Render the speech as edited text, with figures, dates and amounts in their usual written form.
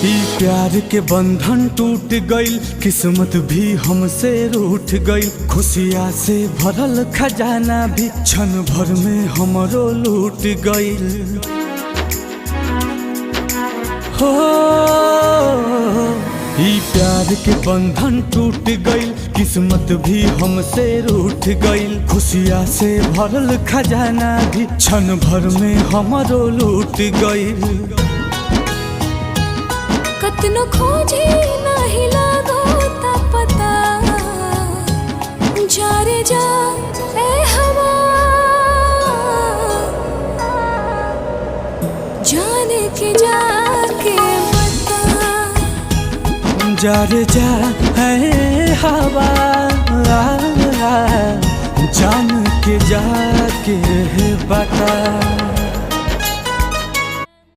ई प्यार के बंधन टूट गइल, किस्मत भी हमसे रूठ गइल। खुशिया से भरल खजाना भी क्षण भर में हमरो लूट गइल। हो ई प्यार के बंधन टूट गइल, किस्मत भी हमसे रूठ गइल। खुशिया से भरल खजाना भी क्षण भर में हमरो लूट गइल। कतनो खोजे नाही लागो ता पता, जा रे जा ए हवा, जाने के जाके बता। जा रे जा है हवा, जान के जाके बता।